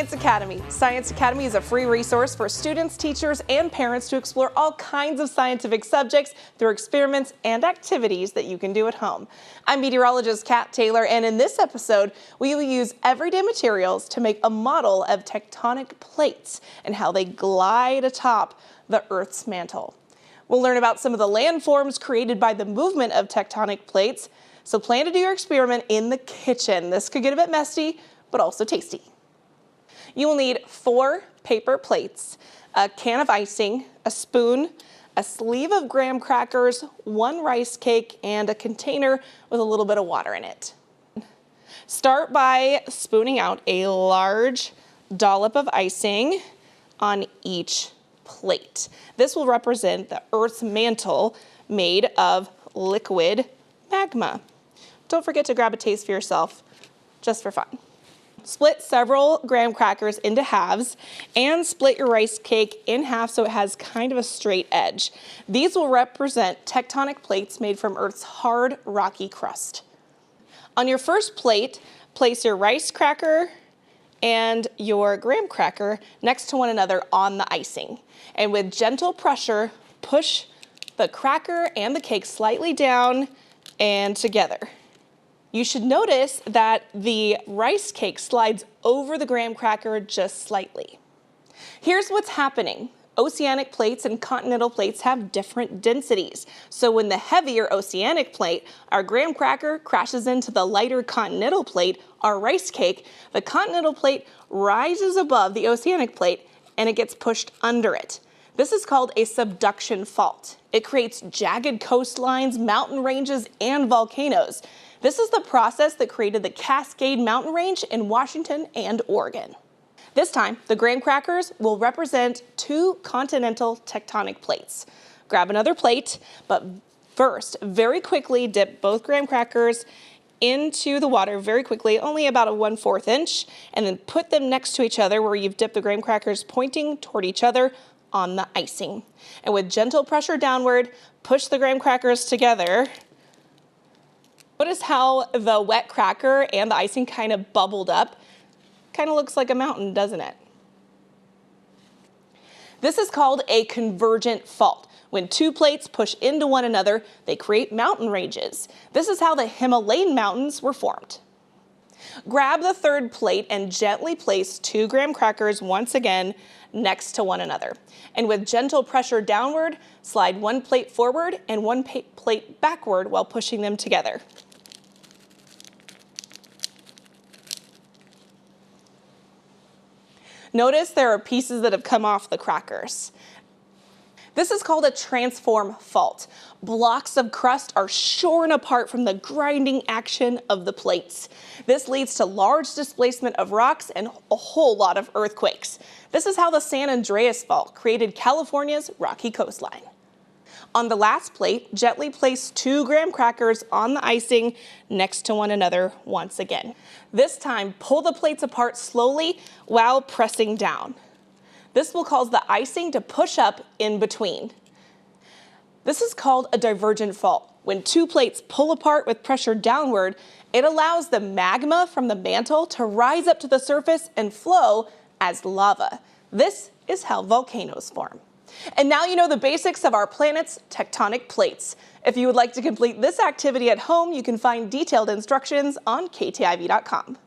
Science Academy. Science Academy is a free resource for students, teachers, and parents to explore all kinds of scientific subjects through experiments and activities that you can do at home. I'm meteorologist Kat Taylor, and in this episode, we will use everyday materials to make a model of tectonic plates and how they glide atop the Earth's mantle. We'll learn about some of the landforms created by the movement of tectonic plates, so plan to do your experiment in the kitchen. This could get a bit messy, but also tasty. You will need 4 paper plates, a can of icing, a spoon, a sleeve of graham crackers, 1 rice cake, and a container with a little bit of water in it. Start by spooning out a large dollop of icing on each plate. This will represent the Earth's mantle made of liquid magma. Don't forget to grab a taste for yourself, just for fun. Split several graham crackers into halves and split your rice cake in half so it has kind of a straight edge. These will represent tectonic plates made from Earth's hard, rocky crust. On your first plate, place your rice cracker and your graham cracker next to one another on the icing. And with gentle pressure, push the cracker and the cake slightly down and together. You should notice that the rice cake slides over the graham cracker just slightly. Here's what's happening. Oceanic plates and continental plates have different densities. So when the heavier oceanic plate, our graham cracker, crashes into the lighter continental plate, our rice cake, the continental plate rises above the oceanic plate and it gets pushed under it. This is called a subduction fault. It creates jagged coastlines, mountain ranges, and volcanoes. This is the process that created the Cascade Mountain Range in Washington and Oregon. This time, the graham crackers will represent 2 continental tectonic plates. Grab another plate, but first, very quickly dip both graham crackers into the water very quickly, only about a 1/4 inch, and then put them next to each other where you've dipped the graham crackers pointing toward each other on the icing. And with gentle pressure downward, push the graham crackers together. Notice how the wet cracker and the icing kind of bubbled up. Kind of looks like a mountain, doesn't it? This is called a convergent fault. When 2 plates push into one another, they create mountain ranges. This is how the Himalayan mountains were formed. Grab the third plate and gently place 2 graham crackers once again next to one another. And with gentle pressure downward, slide 1 plate forward and 1 plate backward while pushing them together. Notice there are pieces that have come off the crackers. This is called a transform fault. Blocks of crust are shorn apart from the grinding action of the plates. This leads to large displacement of rocks and a whole lot of earthquakes. This is how the San Andreas Fault created California's rocky coastline. On the last plate, gently place 2 graham crackers on the icing next to one another once again. This time, pull the plates apart slowly while pressing down. This will cause the icing to push up in between. This is called a divergent fault. When 2 plates pull apart with pressure downward, it allows the magma from the mantle to rise up to the surface and flow as lava. This is how volcanoes form. And now you know the basics of our planet's tectonic plates. If you would like to complete this activity at home, you can find detailed instructions on ktiv.com.